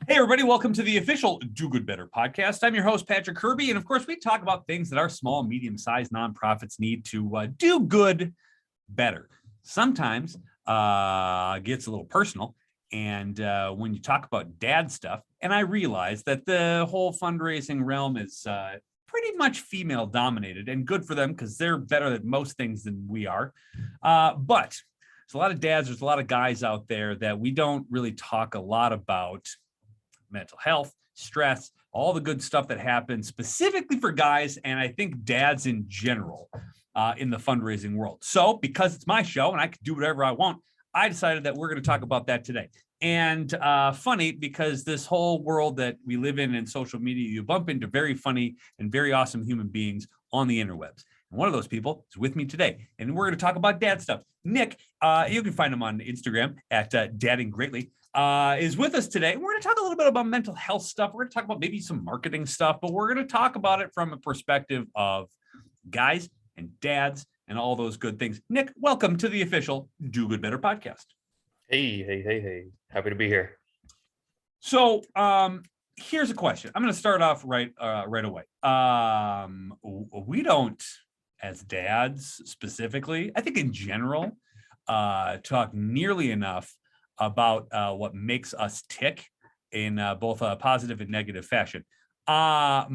Hey, everybody, welcome to the official Do Good Better podcast. I'm your host, Patrick Kirby. And of course, we talk about things that our small, medium sized nonprofits need to do good better. Sometimes gets a little personal. And when you talk about dad stuff, and I realize that the whole fundraising realm is pretty much female dominated, and good for them because they're better at most things than we are. But there's a lot of dads, there's a lot of guys out there that we don't really talk a lot about mental health, stress, all the good stuff that happens specifically for guys, and I think dads in general in the fundraising world. So because it's my show and I can do whatever I want, I decided that we're going to talk about that today. And funny, because this whole world that we live in social media, you bump into very funny and very awesome human beings on the interwebs. And one of those people is with me today. And we're going to talk about dad stuff. Nick, you can find him on Instagram at Dadding Greatly. Is with us today. We're going to talk a little bit about mental health stuff. We're going to talk about maybe some marketing stuff, but we're going to talk about it from a perspective of guys and dads and all those good things. Nick, welcome to the official Do Good Better podcast. Hey. Happy to be here. So here's a question. I'm going to start off right away. We don't, as dads specifically, I think in general, talk nearly enough about what makes us tick in both a positive and negative fashion. I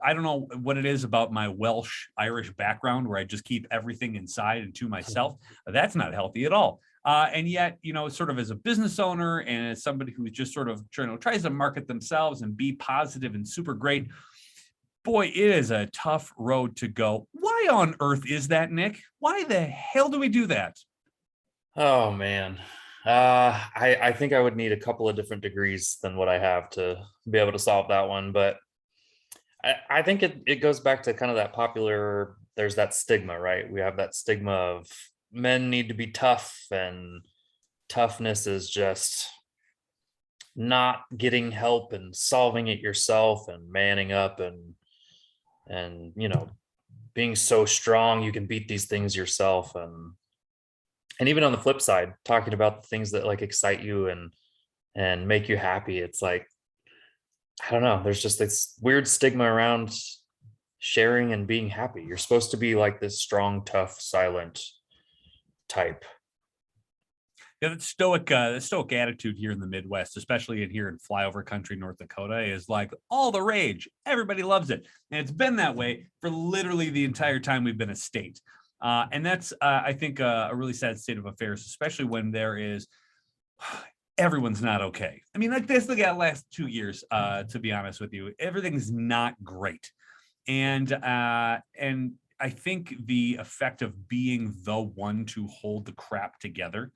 don't know what it is about my Welsh Irish background where I just keep everything inside and to myself. That's not healthy at all. And yet, sort of as a business owner and as somebody who's just sort of tries to market themselves and be positive and super great, boy, it is a tough road to go. Why on earth is that, Nick? Why the hell do we do that? Oh man. I think I would need a couple of different degrees than what I have to be able to solve that one. But I think it goes back to kind of that popular, there's that stigma, right? We have that stigma of men need to be tough, and toughness is just not getting help and solving it yourself and manning up and being so strong you can beat these things yourself. And even on the flip side, talking about the things that like excite you and make you happy, it's like, I don't know, there's just this weird stigma around sharing and being happy. You're supposed to be like this strong, tough, silent type. Yeah, the stoic attitude here in the Midwest, especially here in flyover country, North Dakota, is like all the rage. Everybody loves it. And it's been that way for literally the entire time we've been a state. And that's, I think, a really sad state of affairs, especially when there is everyone's not okay. I mean, like this, look at the last 2 years, to be honest with you, everything's not great. And I think the effect of being the one to hold the crap together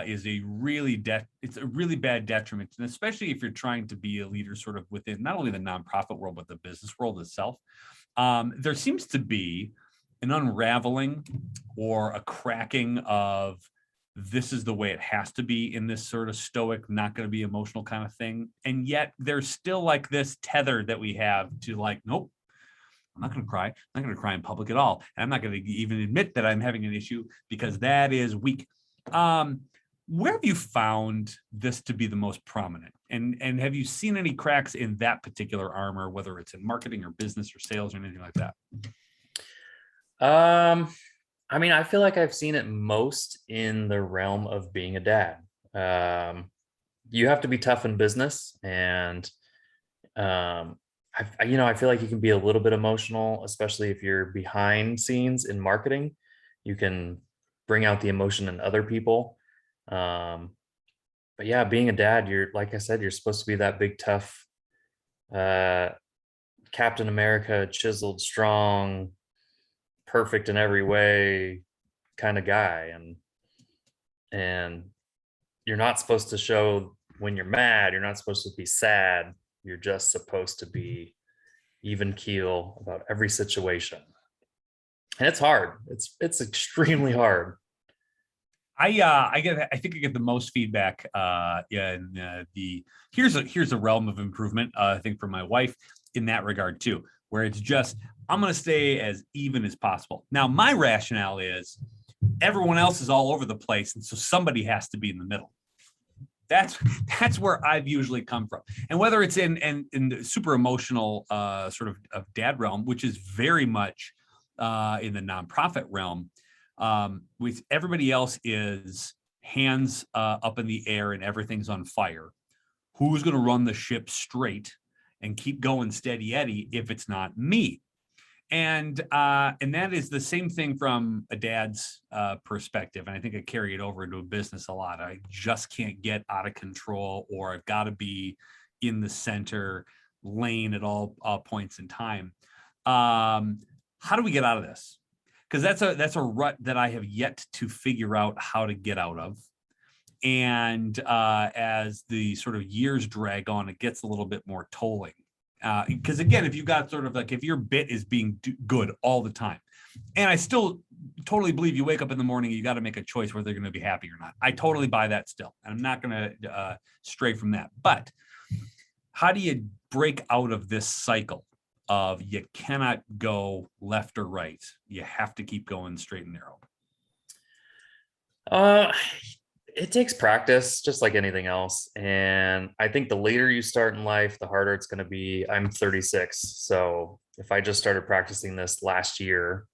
is a really it's a really bad detriment. And especially if you're trying to be a leader sort of within not only the nonprofit world, but the business world itself. There seems to be an unraveling or a cracking of this is the way it has to be in this sort of stoic, not going to be emotional kind of thing. And yet there's still like this tether that we have to like, nope, I'm not going to cry. I'm not going to cry in public at all. And I'm not going to even admit that I'm having an issue because that is weak. Where have you found this to be the most prominent? And have you seen any cracks in that particular armor, whether it's in marketing or business or sales or anything like that? I mean, I feel like I've seen it most in the realm of being a dad. You have to be tough in business, and I feel like you can be a little bit emotional, especially if you're behind scenes in marketing. You can bring out the emotion in other people. But yeah, being a dad, you're, like I said, you're supposed to be that big, tough, Captain America, chiseled, strong, perfect in every way kind of guy. And you're not supposed to show when you're mad. You're not supposed to be sad. You're just supposed to be even keel about every situation. And it's hard. It's extremely hard. I think I get the most feedback here's a realm of improvement, I think, for my wife in that regard too, where it's just I'm going to stay as even as possible. Now, my rationale is everyone else is all over the place, and so somebody has to be in the middle. that's where I've usually come from. And whether it's in the super emotional sort of dad realm, which is very much in the nonprofit realm, with everybody else is hands up in the air and everything's on fire. Who's going to run the ship straight and keep going steady Eddie if it's not me? And that is the same thing from a dad's perspective. And I think I carry it over into a business a lot. I just can't get out of control, or I've got to be in the center lane at all points in time. How do we get out of this? Because that's a rut that I have yet to figure out how to get out of. And as the sort of years drag on, it gets a little bit more tolling. Because again, if you've got sort of like, if your bit is being good all the time, and I still totally believe you wake up in the morning, you got to make a choice whether you're going to be happy or not. I totally buy that still. And I'm not going to stray from that. But how do you break out of this cycle of you cannot go left or right? You have to keep going straight and narrow. It takes practice, just like anything else. And I think the later you start in life, the harder it's going to be. I'm 36. So if I just started practicing this last year,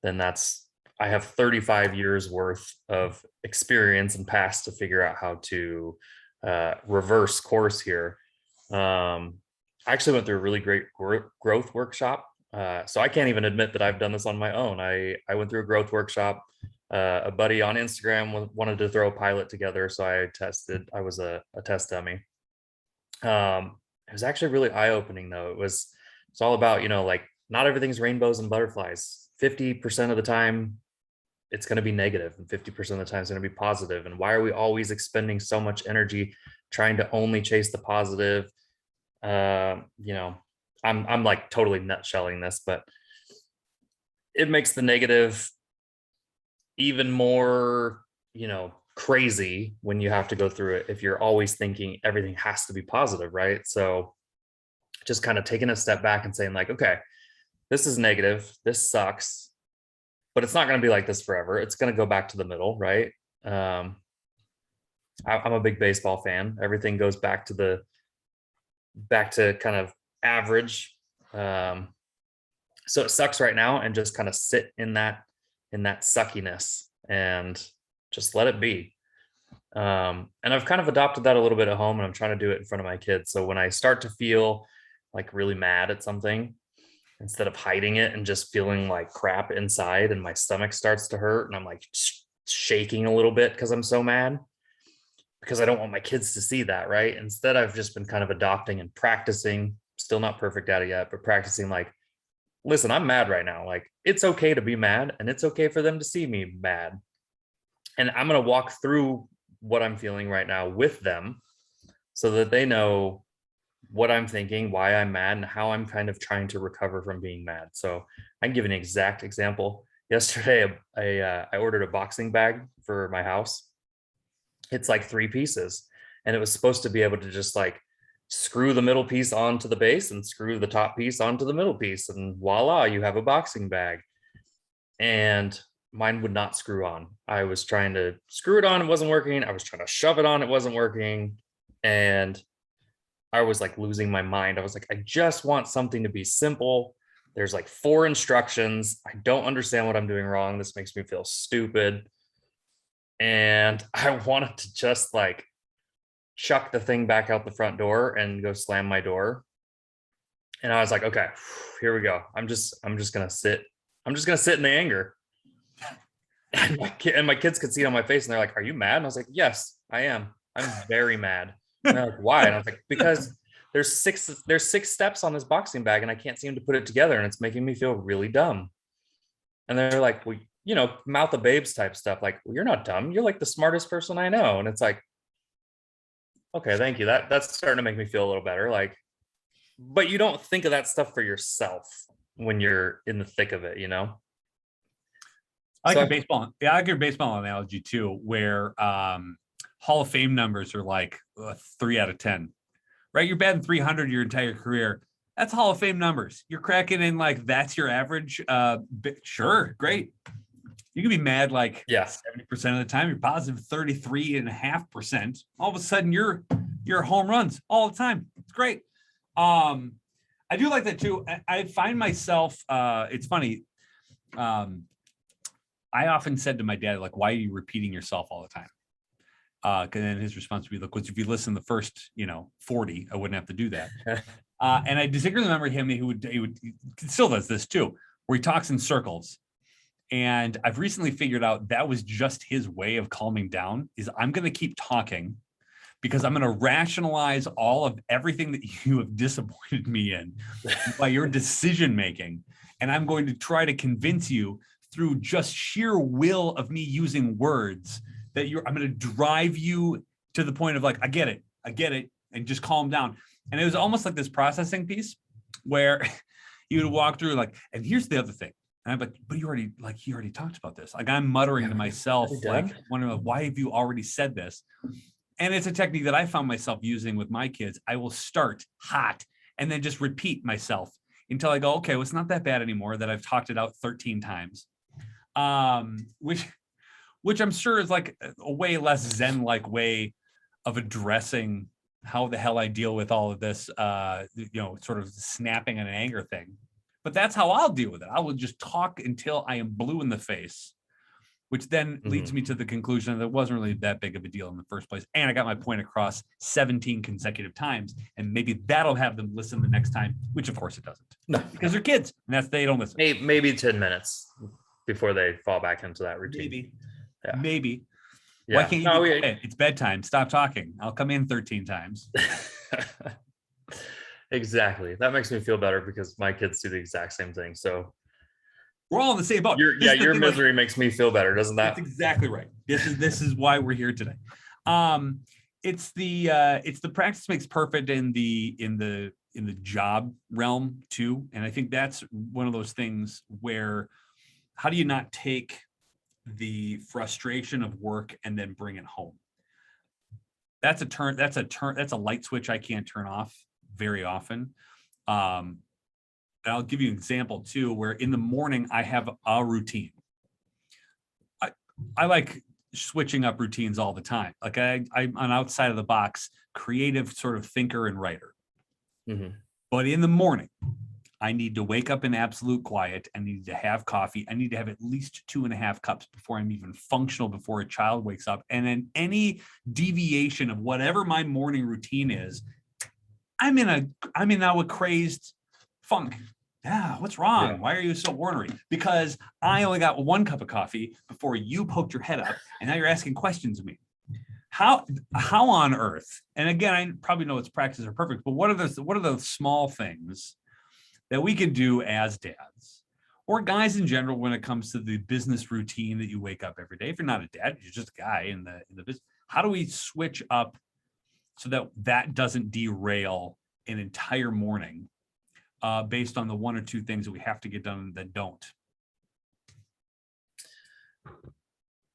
then I have 35 years worth of experience and past to figure out how to reverse course here. I actually went through a really great growth workshop. So I can't even admit that I've done this on my own. I went through a growth workshop. A buddy on Instagram wanted to throw a pilot together, so I was a test dummy. It was actually really eye-opening, though. It's all about, like, not everything's rainbows and butterflies. 50% of the time it's going to be negative, and 50% of the time it's going to be positive. And why are we always expending so much energy trying to only chase the positive? I'm like totally nutshelling this, but it makes the negative even more, crazy when you have to go through it if you're always thinking everything has to be positive, right? So just kind of taking a step back and saying, like, okay, this is negative, this sucks, but it's not going to be like this forever. It's going to go back to the middle, right? I'm a big baseball fan. Everything goes back to kind of average. So it sucks right now, and just kind of sit in that suckiness and just let it be. And I've kind of adopted that a little bit at home, and I'm trying to do it in front of my kids. So when I start to feel like really mad at something, instead of hiding it and just feeling like crap inside, and my stomach starts to hurt, and I'm like shaking a little bit because I'm so mad, because I don't want my kids to see that, right? Instead, I've just been kind of adopting and practicing, still not perfect at it yet, but practicing, like, listen, I'm mad right now. Like, it's okay to be mad, and it's okay for them to see me mad. And I'm going to walk through what I'm feeling right now with them so that they know what I'm thinking, why I'm mad, and how I'm kind of trying to recover from being mad. So I can give an exact example. Yesterday, I ordered a boxing bag for my house. It's like 3 pieces, and it was supposed to be able to just like screw the middle piece onto the base and screw the top piece onto the middle piece, and voila, you have a boxing bag. And mine would not screw on. I was trying to screw it on, it wasn't working. I was trying to shove it on, it wasn't working. And I was like losing my mind. I was like, I just want something to be simple. There's like 4 instructions. I don't understand what I'm doing wrong. This makes me feel stupid. And I wanted to just like chuck the thing back out the front door and go slam my door. And I was like, okay, here we go. I'm just gonna sit. I'm just gonna sit in the anger. And my kids could see it on my face, and they're like, "Are you mad?" And I was like, "Yes, I am. I'm very mad." And they're like, "Why?" And I was like, "Because there's six steps on this boxing bag, and I can't seem to put it together, and it's making me feel really dumb." And they're like, "Well, mouth of babes type stuff. Like, well, you're not dumb. You're like the smartest person I know." And it's like, okay, thank you. That's starting to make me feel a little better. Like, but you don't think of that stuff for yourself when you're in the thick of it, I like your baseball. Yeah, I like your baseball analogy too, where Hall of Fame numbers are like 3 out of 10, right? You're batting 300 your entire career. That's Hall of Fame numbers. You're cracking in like that's your average. Sure, great. You can be mad like Yeah. 70% of the time. You're positive 33.5%. All of a sudden, you're home runs all the time. It's great. I do like that too. I find myself. It's funny. I often said to my dad, like, "Why are you repeating yourself all the time?" Because then his response would be, "Look, if you listen the first, 40, I wouldn't have to do that." And I distinctly remember him. He still does this too, where he talks in circles. And I've recently figured out that was just his way of calming down. Is I'm going to keep talking because I'm going to rationalize all of everything that you have disappointed me in by your decision making, and I'm going to try to convince you through just sheer will of me using words that I'm going to drive you to the point of like, I get it, and just calm down. And it was almost like this processing piece where you would walk through like, and here's the other thing. And I'm like, but he already talked about this. Like I'm muttering to myself, like wondering, why have you already said this? And it's a technique that I found myself using with my kids. I will start hot and then just repeat myself until I go, okay, well, it's not that bad anymore that I've talked it out 13 times. Which I'm sure is like a way less Zen-like way of addressing how the hell I deal with all of this, sort of snapping and an anger thing. But that's how I'll deal with it. I will just talk until I am blue in the face, which then leads me to the conclusion that it wasn't really that big of a deal in the first place. And I got my point across 17 consecutive times, and maybe that'll have them listen the next time, which of course it doesn't. No, because they're kids, and they don't listen. Maybe 10 minutes before they fall back into that routine. Maybe. Yeah. Why can't you it's bedtime. Stop talking. I'll come in 13 times. Exactly. That makes me feel better because my kids do the exact same thing. So we're all in the same boat. Your misery makes me feel better, doesn't that? That's exactly right. This is why we're here today. It's the practice makes perfect in the job realm too. And I think that's one of those things where how do you not take the frustration of work and then bring it home? That's a light switch I can't turn off very often. And I'll give you an example too, where in the morning I have a routine. I like switching up routines all the time. Like I'm an outside of the box, creative sort of thinker and writer. Mm-hmm. But in the morning, I need to wake up in absolute quiet. I need to have coffee. I need to have at least 2.5 cups before I'm even functional, before a child wakes up. And then any deviation of whatever my morning routine is, I'm in now a crazed funk. Yeah, what's wrong? Yeah. Why are you so ornery? Because I only got 1 cup of coffee before you poked your head up, and now you're asking questions of me. How on earth? And again, I probably know its practices are perfect, but what are the small things that we can do as dads or guys in general when it comes to the business routine that you wake up every day? If you're not a dad, you're just a guy in the business. How do we switch up so that doesn't derail an entire morning based on the 1 or 2 things that we have to get done that don't?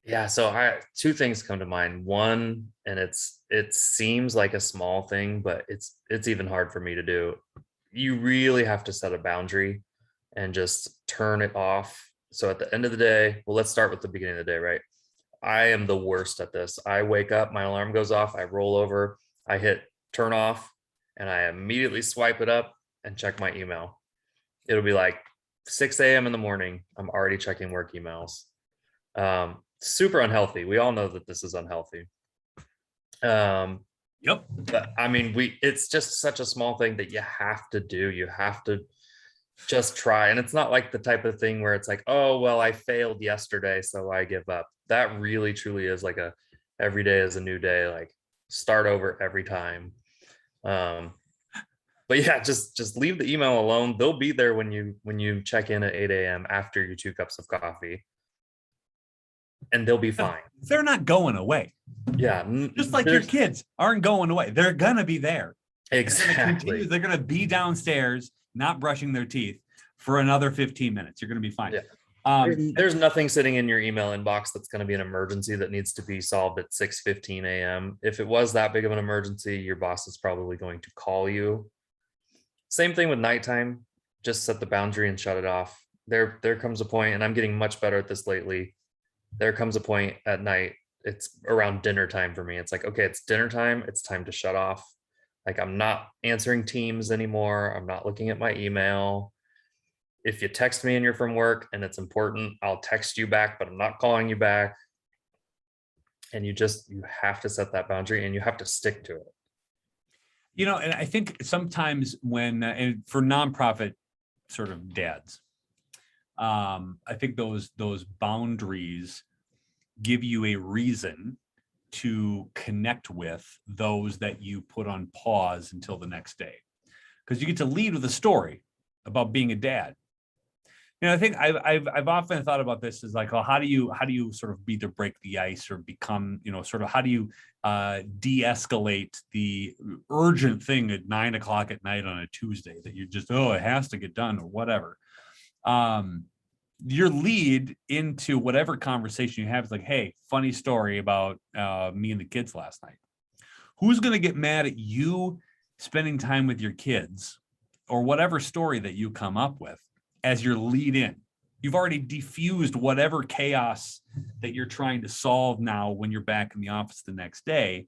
Yeah, so 2 things come to mind. One, and it seems like a small thing, but it's even hard for me to do. You really have to set a boundary and just turn it off. So at the end of the day, well, let's start with the beginning of the day, right? I am the worst at this. I wake up, my alarm goes off, I roll over, I hit turn off, and I immediately swipe it up and check my email. It'll be like 6 a.m. in the morning. I'm already checking work emails. Super unhealthy. We all know that this is unhealthy. Yep. But I mean, it's just such a small thing that you have to do. You have to just try. And it's not like the type of thing where it's like, oh, well, I failed yesterday, so I give up. That really truly is like every day is a new day, like start over every time. But yeah, just leave the email alone. They'll be there when you check in at 8 a.m. after your 2 cups of coffee. And they'll be fine. They're not going away. Yeah. Just like your kids aren't going away. They're going to be there. Exactly. They're going to be downstairs, not brushing their teeth for another 15 minutes. You're going to be fine. Yeah. There's nothing sitting in your email inbox that's going to be an emergency that needs to be solved at 6:15 a.m. If it was that big of an emergency, your boss is probably going to call you. Same thing with nighttime. Just set the boundary and shut it off. There comes a point, and I'm getting much better at this lately, there comes a point at night, it's around dinner time for me. It's like, okay, it's dinner time. It's time to shut off. Like, I'm not answering Teams anymore. I'm not looking at my email. If you text me and you're from work and it's important, I'll text you back, but I'm not calling you back. And you have to set that boundary and you have to stick to it. And I think sometimes when, and for nonprofit sort of dads, I think those boundaries give you a reason to connect with those that you put on pause until the next day, because you get to lead with a story about being a dad. I think I've often thought about this as like, oh, how do you sort of either break the ice or become, sort of how do you de-escalate the urgent thing at 9 o'clock at night on a Tuesday that you just, it has to get done or whatever. Your lead into whatever conversation you have is like, hey, funny story about me and the kids last night. Who's going to get mad at you spending time with your kids or whatever story that you come up with as your lead in? You've already diffused whatever chaos that you're trying to solve now when you're back in the office the next day.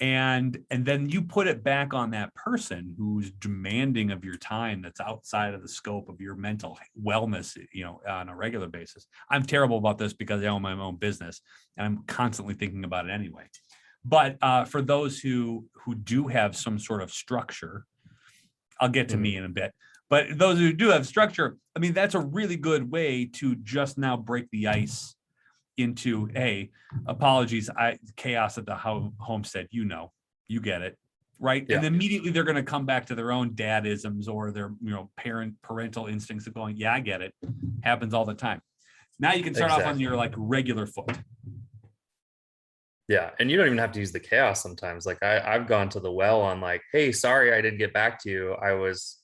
And then you put it back on that person who's demanding of your time that's outside of the scope of your mental wellness, on a regular basis. I'm terrible about this because I own my own business and I'm constantly thinking about it anyway. But for those who do have some sort of structure, I'll get to me in a bit, but those who do have structure, I mean, that's a really good way to just now break the ice into, hey, apologies, chaos at the homestead, you get it, right? Yeah. And immediately they're going to come back to their own dadisms or their parental instincts of going, yeah, I get it, happens all the time. Now you can start off on your like regular foot. Yeah, and you don't even have to use the chaos sometimes. Like I've gone to the well on like, hey, sorry I didn't get back to you. I was,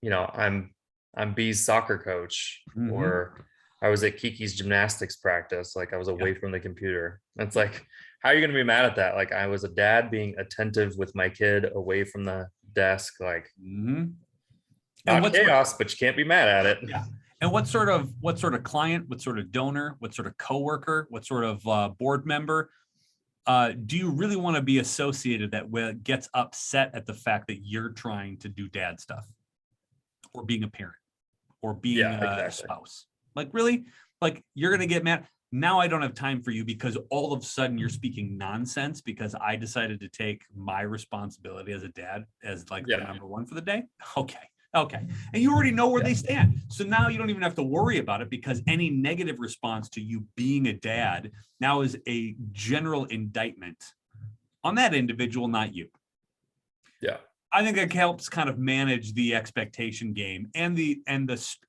I'm B's soccer coach, or I was at Kiki's gymnastics practice. Like I was away from the computer. It's like, how are you going to be mad at that? Like I was a dad being attentive with my kid away from the desk. Like not chaos, but you can't be mad at it. Yeah. And what sort of client, what sort of donor, what sort of coworker, what sort of board member do you really want to be associated that gets upset at the fact that you're trying to do dad stuff or being a parent or being a spouse? Like, really? Like, you're going to get mad. Now I don't have time for you because all of a sudden you're speaking nonsense because I decided to take my responsibility as a dad as like the number one for the day. Okay. And you already know where they stand. So now you don't even have to worry about it because any negative response to you being a dad now is a general indictment on that individual, not you. Yeah. I think it helps kind of manage the expectation game and the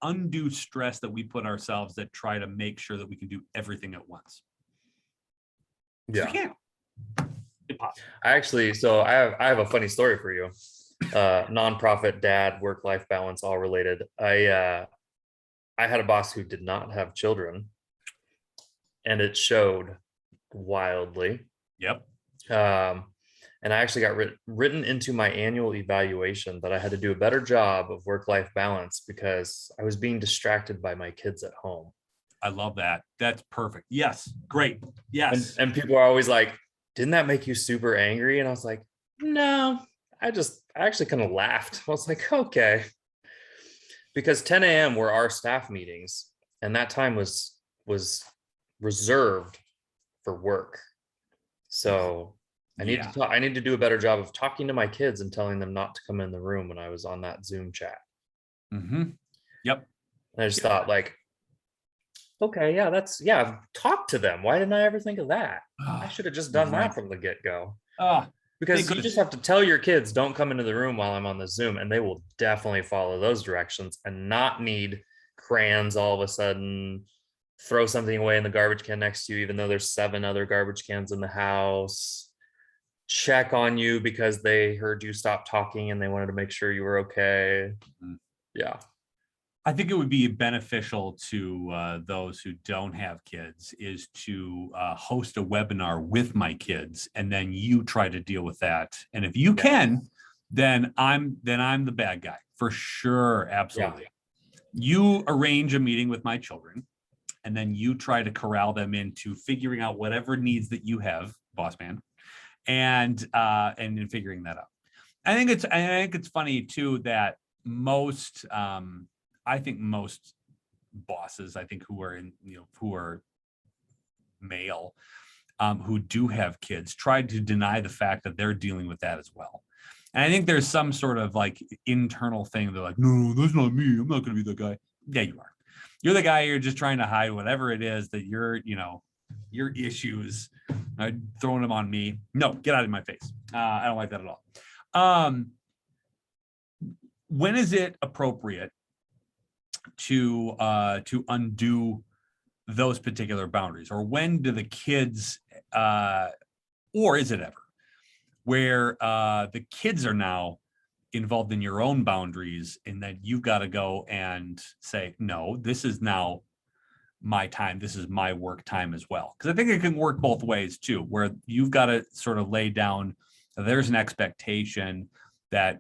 undue stress that we put ourselves that try to make sure that we can do everything at once. Yeah. So you can't. I have a funny story for you. Nonprofit dad, work-life balance, all related. I had a boss who did not have children, and it showed wildly. Yep. And I actually got written into my annual evaluation that I had to do a better job of work-life balance because I was being distracted by my kids at home. I love that. That's perfect. Yes. Great. Yes. And people are always like, didn't that make you super angry? And I was like, no, I actually kind of laughed. I was like, okay. Because 10 a.m. were our staff meetings, and that time was reserved for work. So I need to do a better job of talking to my kids and telling them not to come in the room when I was on that Zoom chat. Yep. And I just thought like, okay, talk to them. Why didn't I ever think of that? I should have just done that from the get-go. Because you just have to tell your kids, don't come into the room while I'm on the Zoom, and they will definitely follow those directions and not need crayons all of a sudden, throw something away in the garbage can next to you, even though there's 7 other garbage cans in the house, check on you because they heard you stop talking and they wanted to make sure you were okay. Yeah. I think it would be beneficial to those who don't have kids is to host a webinar with my kids, and then you try to deal with that. And if you can, then I'm the bad guy for sure. Absolutely. You arrange a meeting with my children, and then you try to corral them into figuring out whatever needs that you have, boss man, and in figuring that out. I think it's funny too that most I think most bosses, I think who are male, who do have kids, try to deny the fact that they're dealing with that as well. And I think there's some sort of like internal thing. They're like, no, that's not me. I'm not going to be the guy. Yeah, you are. You're the guy. You're just trying to hide whatever it is that your issues, throwing them on me. No, get out of my face. I don't like that at all. When is it appropriate to undo those particular boundaries, or when do the kids, or is it ever, where the kids are now involved in your own boundaries, and that you've got to go and say, no, this is now my time. This is my work time as well. Because I think it can work both ways too, where you've got to sort of lay down, there's an expectation that,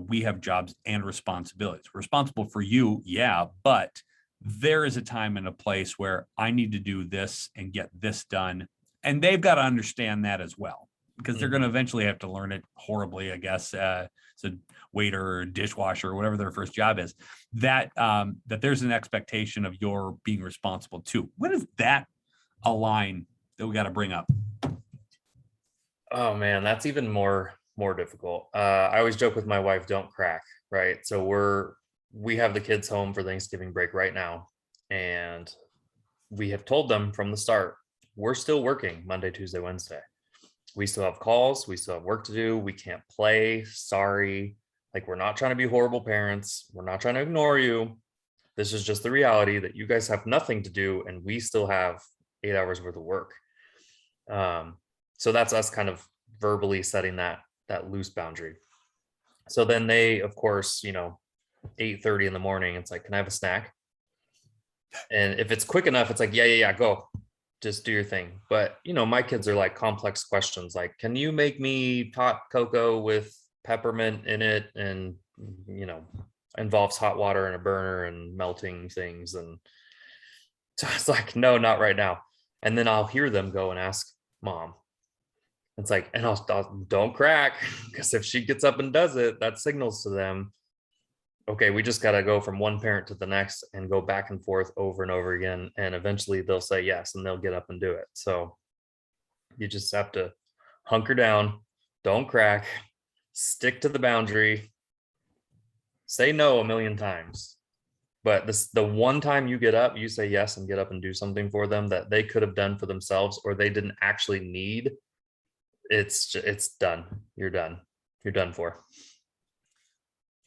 we have jobs and responsibilities. We're responsible for you. Yeah. But there is a time and a place where I need to do this and get this done. And they've got to understand that as well, because they're going to eventually have to learn it horribly, I guess, as a waiter or dishwasher or whatever their first job is, that there's an expectation of your being responsible too. When is that a line that we got to bring up? Oh man, that's even more difficult. I always joke with my wife, don't crack, right? So we have the kids home for Thanksgiving break right now. And we have told them from the start, we're still working Monday, Tuesday, Wednesday. We still have calls. We still have work to do. We can't play. Sorry. Like, we're not trying to be horrible parents. We're not trying to ignore you. This is just the reality that you guys have nothing to do, and we still have 8 hours worth of work. So that's us kind of verbally setting that loose boundary. So then they, of course, 8:30 in the morning, it's like, can I have a snack? And if it's quick enough, it's like, yeah, go, just do your thing. But my kids are like complex questions, like, can you make me hot cocoa with peppermint in it, and involves hot water and a burner and melting things. And so it's like, no, not right now. And then I'll hear them go and ask mom. It's like, and I'll don't crack, because if she gets up and does it, that signals to them, okay, we just got to go from one parent to the next and go back and forth over and over again. And eventually they'll say yes, and they'll get up and do it. So you just have to hunker down, don't crack, stick to the boundary, say no a million times. But the one time you get up, you say yes and get up and do something for them that they could have done for themselves, or they didn't actually need. It's done. You're done. You're done for.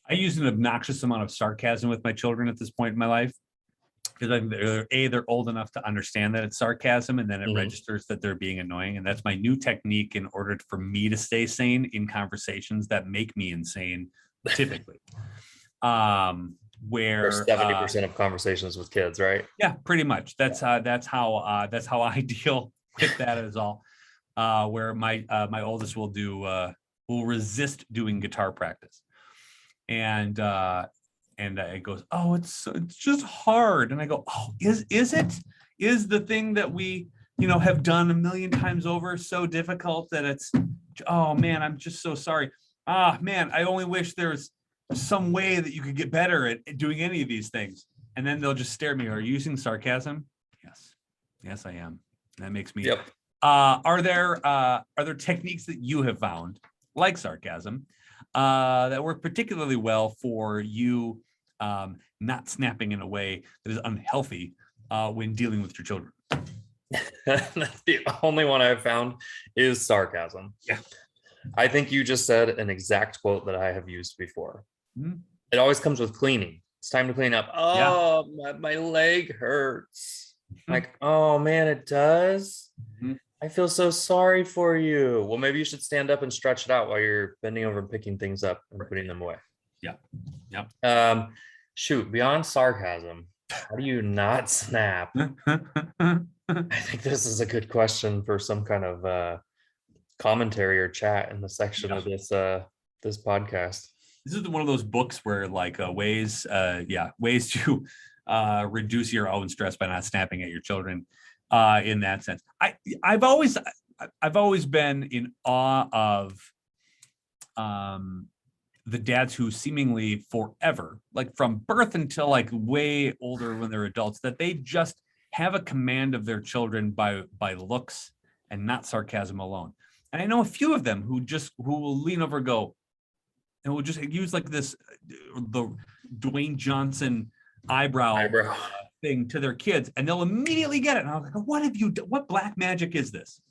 I use an obnoxious amount of sarcasm with my children at this point in my life, because I think they're old enough to understand that it's sarcasm, and then it registers that they're being annoying. And that's my new technique in order for me to stay sane in conversations that make me insane, typically. Where 70% of conversations with kids, right? Yeah, pretty much. That's how I deal with that as all. Where my oldest will resist doing guitar practice, and it goes, oh, it's just hard, and I go, oh, is it? Is the thing that we have done a million times over so difficult that it's, oh man, I'm just so sorry. Man, I only wish there's some way that you could get better at doing any of these things. And then they'll just stare at me. Are you using sarcasm? Yes, I am. That makes me. Yep. Are there techniques that you have found, like sarcasm, that work particularly well for you, not snapping in a way that is unhealthy when dealing with your children? The only one I've found is sarcasm. Yeah. I think you just said an exact quote that I have used before. Mm-hmm. It always comes with cleaning. It's time to clean up. Oh, yeah. my leg hurts. Mm-hmm. Like, oh man, it does. Mm-hmm. I feel so sorry for you. Well, maybe you should stand up and stretch it out while you're bending over and picking things up and putting them away. Yeah. Shoot, beyond sarcasm, how do you not snap? I think this is a good question for some kind of commentary or chat in the section of this podcast. This is one of those books where like ways to reduce your own stress by not snapping at your children in that sense. I've always been in awe of the dads who seemingly forever, like from birth until like way older when they're adults, that they just have a command of their children by looks and not sarcasm alone. And I know a few of them who will lean over and go, and will just use like this, the Dwayne Johnson eyebrow thing to their kids, and they'll immediately get it. And I was like, what have you done? What black magic is this?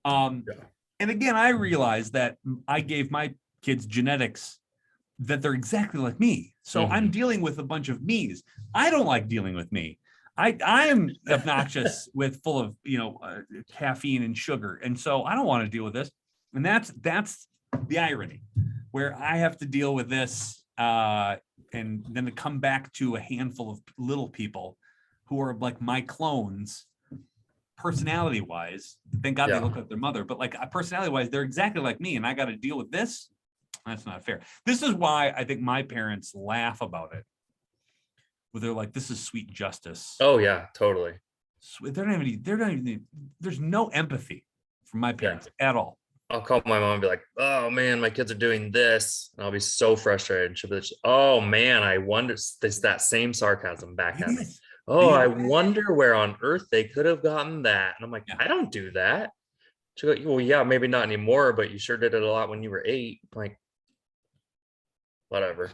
And again, I realized that I gave my kids genetics that they're exactly like me. So I'm dealing with a bunch of me's. I don't like dealing with me. I am obnoxious with full of, caffeine and sugar. And so I don't want to deal with this. And that's the irony, where I have to deal with this and then to come back to a handful of little people who are like my clones, personality wise. Thank God they look like their mother, but like personality wise, they're exactly like me. And I got to deal with this. That's not fair. This is why I think my parents laugh about it. Where they're like, this is sweet justice. Oh yeah, totally. They're not even, there's no empathy from my parents at all. I'll call my mom and be like, oh man, my kids are doing this. And I'll be so frustrated. And she'll be like, oh man, I wonder, there's that same sarcasm back at me. Oh, I wonder where on earth they could have gotten that. And I'm like, I don't do that. She'll go, well, yeah, maybe not anymore, but you sure did it a lot when you were 8. I'm like, whatever.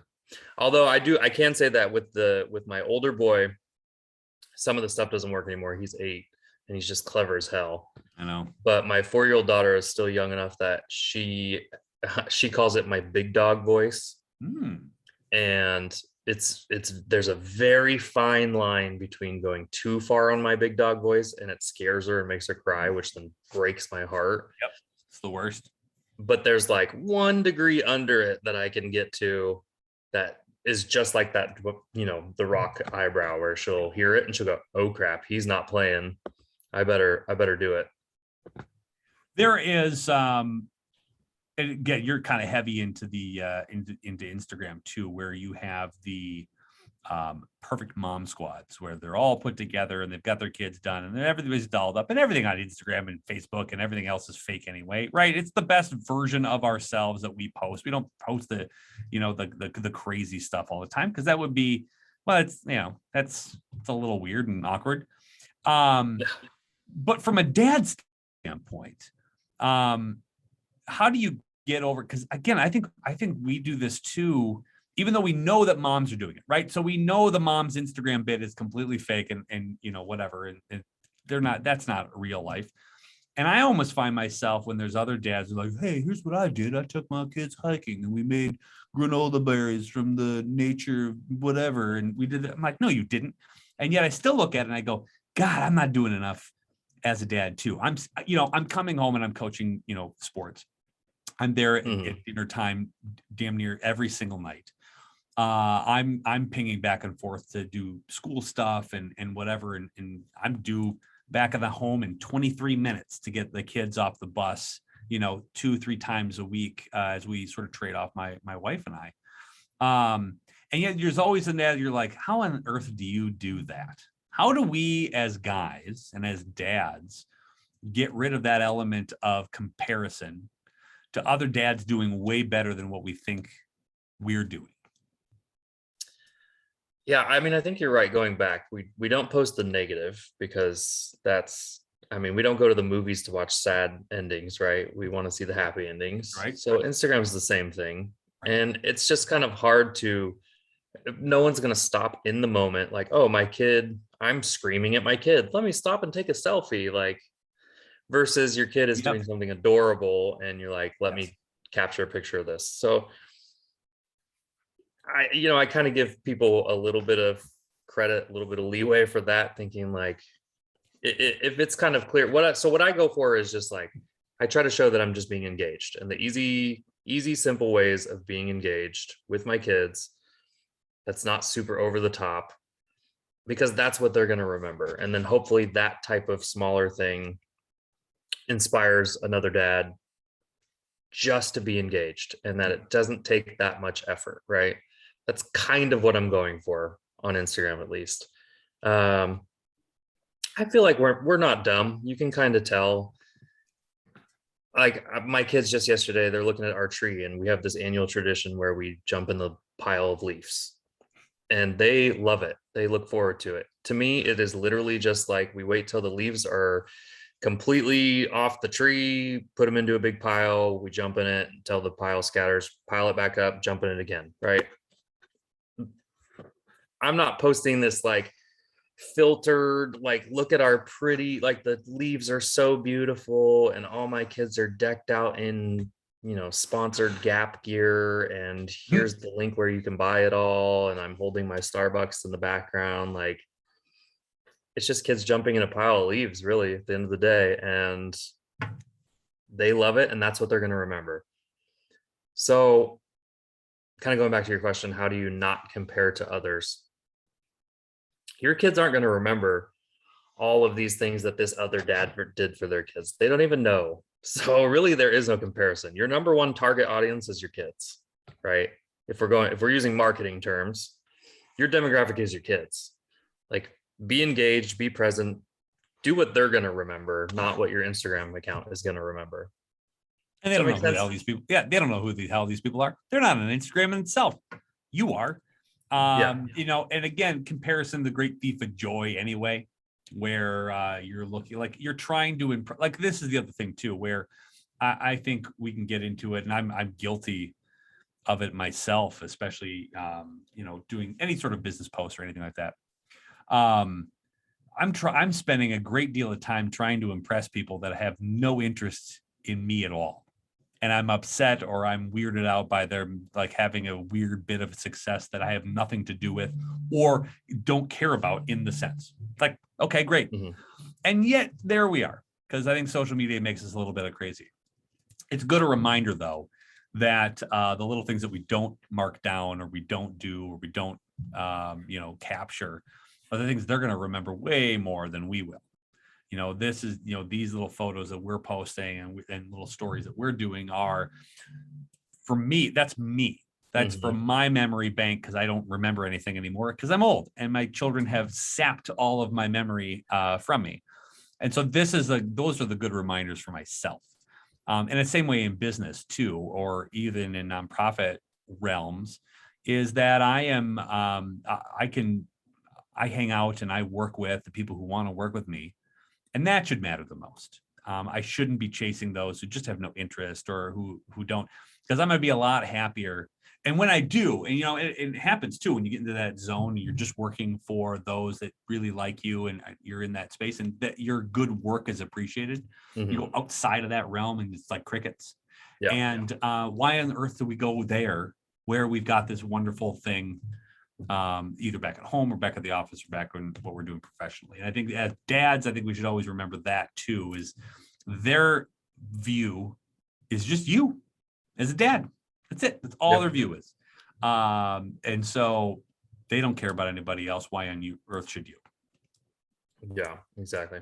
Although I can say that with my older boy, some of the stuff doesn't work anymore. He's 8 and he's just clever as hell. I know. But my 4-year-old daughter is still young enough that she calls it my big dog voice. And there's a very fine line between going too far on my big dog voice and it scares her and makes her cry, which then breaks my heart. Yep. It's the worst. But there's like 1 degree under it that I can get to that is just like that, the Rock eyebrow, where she'll hear it and she'll go, oh crap, he's not playing. I better do it. There is and again, you're kind of heavy into the into Instagram too, where you have the perfect mom squads where they're all put together and they've got their kids done and everybody's dolled up and everything on Instagram and Facebook and everything else is fake anyway, right? It's the best version of ourselves that we post. We don't post the crazy stuff all the time because that would be, well, it's it's a little weird and awkward. But from a dad's standpoint, how do you get over? Because again, I think we do this too, even though we know that moms are doing it, right? So we know the mom's Instagram bit is completely fake and whatever, and they're not. That's not real life. And I almost find myself when there's other dads who are like, hey, here's what I did. I took my kids hiking and we made granola berries from the nature, whatever, and we did that. I'm like, no, you didn't. And yet I still look at it and I go, God, I'm not doing enough as a dad too. I'm coming home and I'm coaching, sports. I'm there at dinner time, damn near every single night. I'm pinging back and forth to do school stuff and whatever. And I'm due back at the home in 23 minutes to get the kids off the bus, 2-3 times a week, as we sort of trade off my wife and I. And yet there's always in that, you're like, how on earth do you do that? How do we as guys and as dads get rid of that element of comparison to other dads doing way better than what we think we're doing? Yeah, I mean, I think you're right. Going back, we don't post the negative because we don't go to the movies to watch sad endings, right? We want to see the happy endings. Right. So Instagram is the same thing. Right. And it's just kind of hard no one's going to stop in the moment. Like, oh, my kid, I'm screaming at my kid. Let me stop and take a selfie. Like, versus your kid is doing something adorable and you're like, let me capture a picture of this. So I kind of give people a little bit of credit, a little bit of leeway for that, thinking like, if it's kind of clear, what I go for is just like, I try to show that I'm just being engaged, and the easy, simple ways of being engaged with my kids. That's not super over the top, because that's what they're going to remember. And then hopefully that type of smaller thing inspires another dad just to be engaged, and that it doesn't take that much effort, right? That's kind of what I'm going for on Instagram, at least. I feel like we're not dumb. You can kind of tell. Like my kids just yesterday, they're looking at our tree, and we have this annual tradition where we jump in the pile of leaves, and they love it. They look forward to it. To me, it is literally just like we wait till the leaves are completely off the tree, put them into a big pile, we jump in it until the pile scatters, pile it back up, jump in it again, right? I'm not posting this like filtered, like, look at our pretty, like the leaves are so beautiful and all my kids are decked out in, sponsored Gap gear, and here's the link where you can buy it all, and I'm holding my Starbucks in the background. Like, it's just kids jumping in a pile of leaves, really, at the end of the day, and they love it, and that's what they're going to remember. So kind of going back to your question, how do you not compare to others? Your kids aren't going to remember all of these things that this other dad did for their kids. They don't even know. So really, there is no comparison. Your number one target audience is your kids, right? If we're using marketing terms, your demographic is your kids. Like, be engaged, be present, do what they're going to remember, not what your Instagram account is going to remember. And they don't know who the hell these people. Yeah, they don't know who the hell these people are. They're not on Instagram in itself. You are. And again, comparison, the great thief of joy anyway, where you're looking like you're trying to impress. Like, this is the other thing too, where I think we can get into it, and I'm guilty of it myself, especially doing any sort of business post or anything like that. I'm spending a great deal of time trying to impress people that have no interest in me at all. And I'm upset, or I'm weirded out by their like having a weird bit of success that I have nothing to do with or don't care about, in the sense like, okay, great. Mm-hmm. And yet there we are, because I think social media makes us a little bit of crazy. It's good a reminder though, that the little things that we don't mark down, or we don't do, or we don't capture, are the things they're going to remember way more than we will. This is, these little photos that we're posting and little stories that we're doing are, for me, that's me. That's from my memory bank, because I don't remember anything anymore, because I'm old and my children have sapped all of my memory from me. And so those are the good reminders for myself. And the same way in business too, or even in nonprofit realms, is that I hang out and I work with the people who want to work with me. And that should matter the most. I shouldn't be chasing those who just have no interest, or who don't, because I'm going to be a lot happier. And when I do, and it happens too, when you get into that zone, and you're just working for those that really like you, and you're in that space, and that your good work is appreciated. Mm-hmm. You go outside of that realm, and it's like crickets. Yeah. And why on earth do we go there, where we've got this wonderful thing, either back at home or back at the office, or back in what we're doing professionally? And I think as dads, I think we should always remember that too, is their view is just you as a dad. That's it. That's all their view is. And so they don't care about anybody else. Why on earth should you? Yeah, exactly.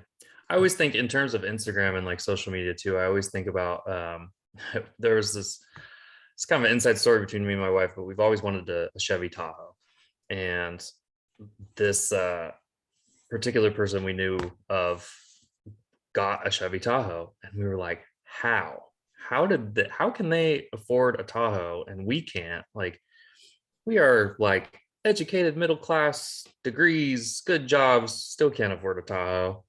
I always think in terms of Instagram and like social media too, I always think about, there was it's kind of an inside story between me and my wife, but we've always wanted a Chevy Tahoe. And this particular person we knew of got a Chevy Tahoe, and we were like, how can they afford a Tahoe and we can't? Like, we are like educated, middle class, degrees, good jobs, still can't afford a Tahoe.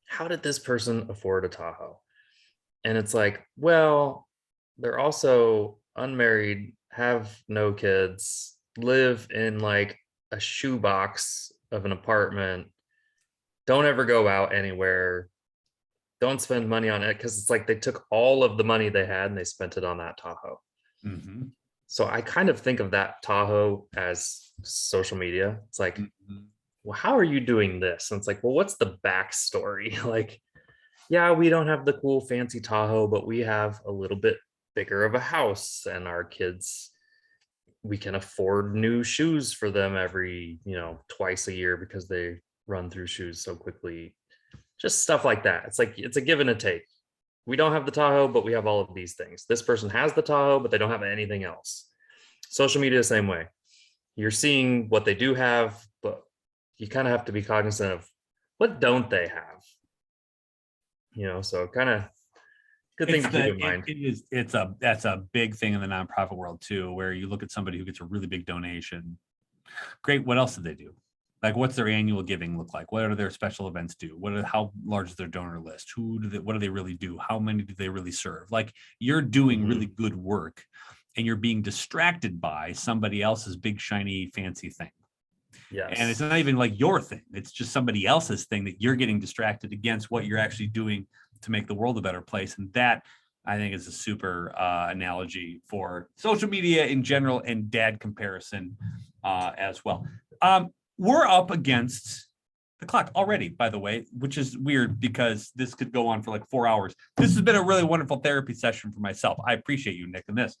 How did this person afford a Tahoe? And it's like, well, they're also unmarried, have no kids, live in like a shoebox of an apartment, don't ever go out anywhere, don't spend money on it, because it's like they took all of the money they had and they spent it on that Tahoe. Mm-hmm. So I kind of think of that Tahoe as social media. It's like, well, how are you doing this? And it's like, well, what's the backstory? Like, yeah, we don't have the cool fancy Tahoe, but we have a little bit bigger of a house, and our kids, we can afford new shoes for them every, twice a year, because they run through shoes so quickly. Just stuff like that. It's like, it's a give and a take. We don't have the Tahoe, but we have all of these things. This person has the Tahoe, but they don't have anything else. Social media, the same way. You're seeing what they do have, but you kind of have to be cognizant of what don't they have, so kind of good thing to keep in mind. That's a big thing in the nonprofit world too, where you look at somebody who gets a really big donation. Great. What else do they do? Like, what's their annual giving look like? What do their special events do? How large is their donor list? What do they really do? How many do they really serve? Like, you're doing really good work and you're being distracted by somebody else's big, shiny, fancy thing. Yes. And it's not even like your thing. It's just somebody else's thing that you're getting distracted against what you're actually doing to make the world a better place. And that, I think, is a super analogy for social media in general and dad comparison as well. We're up against the clock already, by the way, which is weird because this could go on for like 4 hours. This has been a really wonderful therapy session for myself. I appreciate you, Nick, in this.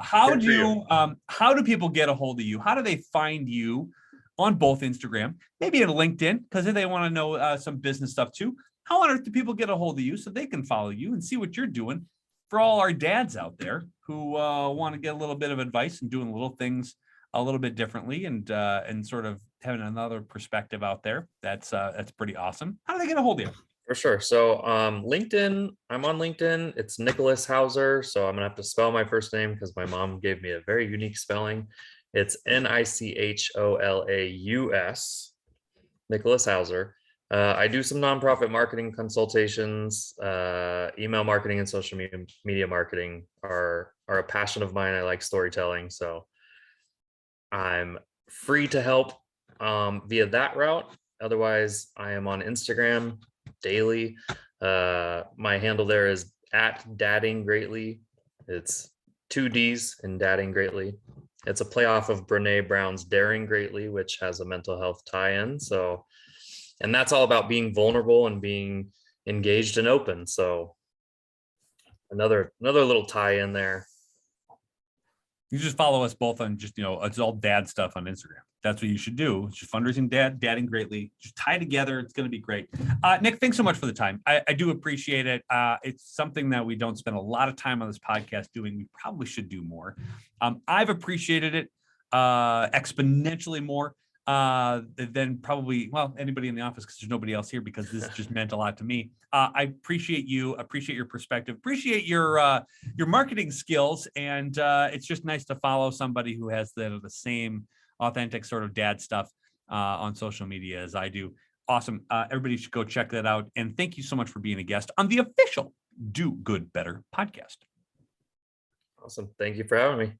How do people get a hold of you? How do they find you on both Instagram, maybe in LinkedIn, because if they want to know some business stuff too? How on earth do people get a hold of you so they can follow you and see what you're doing? For all our dads out there who want to get a little bit of advice and doing little things a little bit differently and sort of having another perspective out there, that's pretty awesome. How do they get a hold of you? For sure. So LinkedIn, I'm on LinkedIn. It's Nicholas Hauser. So I'm gonna have to spell my first name because my mom gave me a very unique spelling. It's Nicholaus, Nicholas Hauser. I do some nonprofit marketing consultations. Email marketing and social media marketing are a passion of mine. I like storytelling, so I'm free to help via that route. Otherwise, I am on Instagram daily. My handle there is @daddinggreatly. It's 2 D's in dadding greatly. It's a play off of Brene Brown's Daring Greatly, which has a mental health tie-in. So, and that's all about being vulnerable and being engaged and open. So another little tie-in there. You just follow us both on just, it's all dad stuff on Instagram. That's what you should do. It's just fundraising, dadding greatly. Just tie together. It's going to be great. Nick, thanks so much for the time. I do appreciate it. It's something that we don't spend a lot of time on this podcast doing. We probably should do more. I've appreciated it exponentially more than probably, anybody in the office, because there's nobody else here, because this just meant a lot to me. I appreciate you, appreciate your perspective, appreciate your marketing skills. And it's just nice to follow somebody who has the same authentic sort of dad stuff on social media as I do. Awesome. Everybody should go check that out. And thank you so much for being a guest on the official Do Good Better podcast. Awesome. Thank you for having me.